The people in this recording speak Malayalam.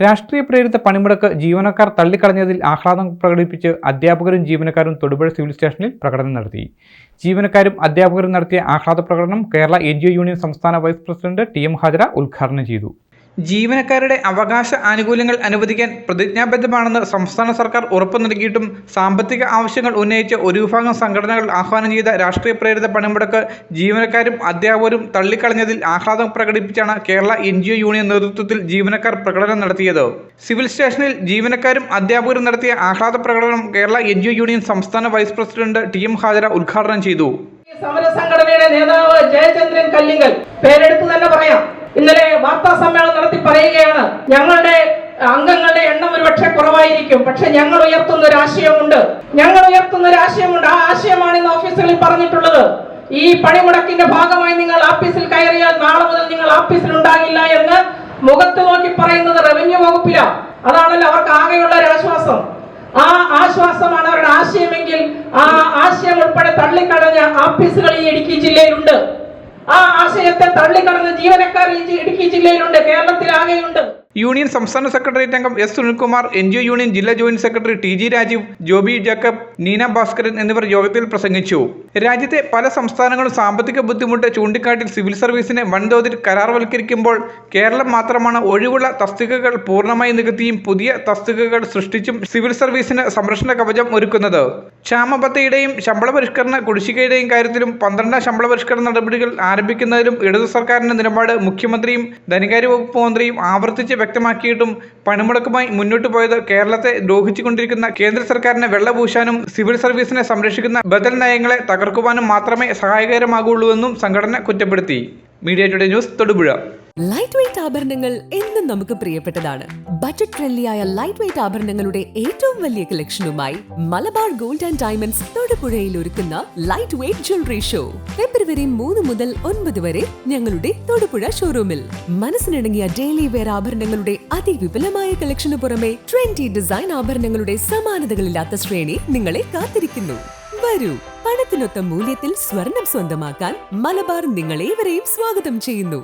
രാഷ്ട്രീയ പ്രേരിത പണിമുടക്ക് ജീവനക്കാർ തള്ളിക്കളഞ്ഞതിൽ ആഹ്ലാദം പ്രകടിപ്പിച്ച് അധ്യാപകരും ജീവനക്കാരും തൊടുപുഴ സിവിൽ സ്റ്റേഷനിൽ പ്രകടനം നടത്തി. ജീവനക്കാരും അധ്യാപകരും നടത്തിയ ആഹ്ലാദ പ്രകടനം കേരള NGO യൂണിയൻ സംസ്ഥാന വൈസ് പ്രസിഡന്റ് TM ഹാജര ഉദ്ഘാടനം ചെയ്തു. ജീവനക്കാരുടെ അവകാശ ആനുകൂല്യങ്ങൾ അനുവദിക്കാൻ പ്രതിജ്ഞാബദ്ധമാണെന്ന് സംസ്ഥാന സർക്കാർ ഉറപ്പു നൽകിയിട്ടും സാമ്പത്തിക ആവശ്യങ്ങൾ ഉന്നയിച്ച് ഒരു വിഭാഗം സംഘടനകൾ ആഹ്വാനം ചെയ്ത രാഷ്ട്രീയ പ്രേരിത പണിമുടക്ക് ജീവനക്കാരും അധ്യാപകരും തള്ളിക്കളഞ്ഞതിൽ ആഹ്ലാദം പ്രകടിപ്പിച്ചാണ് കേരള NGO യൂണിയൻ നേതൃത്വത്തിൽ ജീവനക്കാർ പ്രകടനം നടത്തിയത്. സിവിൽ സ്റ്റേഷനിൽ ജീവനക്കാരും അധ്യാപകരും നടത്തിയ ആഹ്ലാദ പ്രകടനം കേരള NGO യൂണിയൻ സംസ്ഥാന വൈസ് പ്രസിഡന്റ് TM ഹാജര ഉദ്ഘാടനം ചെയ്തു. സമര സംഘടനയുടെ നേതാവ് ജയചന്ദ്രൻ കല്ലിങ്കൽ പേരെടുത്ത് തന്നെ പറയാം. ഇന്നലെ വാർത്താ സമ്മേളനം നടത്തി പറയുകയാണ്, ഞങ്ങളുടെ അംഗങ്ങളുടെ എണ്ണം ഒരുപക്ഷെ കുറവായിരിക്കും, പക്ഷെ ഞങ്ങൾ ഉയർത്തുന്ന ഒരു ആശയമുണ്ട്. ആ ആശയമാണ് ഇന്ന് ഓഫീസുകളിൽ പറഞ്ഞിട്ടുള്ളത്. ഈ പണിമുടക്കിന്റെ ഭാഗമായി നിങ്ങൾ ഓഫീസിൽ കയറിയാൽ നാളെ മുതൽ നിങ്ങൾ ഓഫീസിൽ ഉണ്ടാകില്ല എന്ന് മുഖത്ത് നോക്കി പറയുന്നത് റവന്യൂ വകുപ്പിലാണ്. അതാണല്ലോ അവർക്ക് ആകെയുള്ള ഒരു ആശ്വാസം. ആ ആശ്വാസമാണ് അവരുടെ ആശയമെങ്കിൽ ആ ആശയം ഉൾപ്പെടെ തള്ളിക്കളഞ്ഞ ഓഫീസുകൾ ഈ ഇടുക്കി ജില്ലയിലുണ്ട്. ആ ആശയത്തെ തള്ളിക്കളഞ്ഞ ജീവനക്കാർ ഈ ഇടുക്കി ജില്ലയിലുണ്ട്, കേരളത്തിലാകെയുണ്ട്. യൂണിയൻ സംസ്ഥാന സെക്രട്ടേറിയറ്റ് അംഗം S. സുനിൽകുമാർ, NGO യൂണിയൻ ജില്ലാ joint secretary TG Rajeev, Joby Jacob, Neena Bhaskaran എന്നിവർ യോഗത്തിൽ പ്രസംഗിച്ചു. രാജ്യത്തെ പല സംസ്ഥാനങ്ങളും സാമ്പത്തിക ബുദ്ധിമുട്ട് ചൂണ്ടിക്കാട്ടി സിവിൽ സർവീസിനെ വൻതോതിൽ കരാർവൽക്കരിക്കുമ്പോൾ കേരളം മാത്രമാണ് ഒഴിവുള്ള തസ്തികകൾ പൂർണ്ണമായി നികത്തിയും പുതിയ തസ്തികകൾ സൃഷ്ടിച്ചും സിവിൽ സർവീസിന് സംരക്ഷണ കവചം ഒരുക്കുന്നത്. ക്ഷാമബത്തയുടെയും ശമ്പള പരിഷ്കരണ കുടിശ്ശികയുടെയും കാര്യത്തിലും 12ാം ശമ്പള പരിഷ്കരണ നടപടികൾ ആരംഭിക്കുന്നതിലും ഇടതു സർക്കാരിന്റെ നിലപാട് മുഖ്യമന്ത്രിയും ധനകാര്യ വകുപ്പ് മന്ത്രിയും ആവർത്തിച്ച് വ്യക്തമാക്കിയിട്ടും പണിമുടക്കുമായി മുന്നോട്ട് പോയത് കേരളത്തെ ദ്രോഹിച്ചുകൊണ്ടിരിക്കുന്ന കേന്ദ്ര സർക്കാരിനെ വെള്ളപൂശാനും സിവിൽ സർവീസിനെ സംരക്ഷിക്കുന്ന ബദൽ നയങ്ങളെ തകർക്കുവാനും മാത്രമേ സഹായകരമാകുള്ളൂവെന്നും സംഘടന കുറ്റപ്പെടുത്തി. Media today news, Thodupuzha. Light weight ആഭരണങ്ങൾ എന്നും നമുക്ക് പ്രിയപ്പെട്ടതാണ്. ബഡ്ജറ്റ് ഫ്രണ്ട്ലിയായ ലൈറ്റ് വെയ്റ്റ് ആഭരണങ്ങളുടെ ഏറ്റവും വലിയ കളക്ഷനുമായി മലബാർ ഗോൾഡ് ആൻഡ് ഡയമണ്ട്സ് തൊടുപുഴയിൽ ഒരുക്കുന്ന ലൈറ്റ് വെയ്റ്റ് ജ്വല്ലറി ഷോ ഫെബ്രുവരി 3 മുതൽ 9 വരെ ഞങ്ങളുടെ തൊടുപുഴ ഷോറൂമിൽ. മനസ്സിനിണങ്ങിയ ഡെയിലി വെയർ ആഭരണങ്ങളുടെ അതിവിപുലമായ കളക്ഷനു പുറമെ ട്രെൻഡി ഡിസൈൻ ആഭരണങ്ങളുടെ സമാനതകളില്ലാത്ത ശ്രേണി നിങ്ങളെ കാത്തിരിക്കുന്നു. വരൂ, പണത്തിനൊത്ത മൂല്യത്തിൽ സ്വർണം സ്വന്തമാക്കാൻ മലബാർ നിങ്ങളേവരെയും സ്വാഗതം ചെയ്യുന്നു.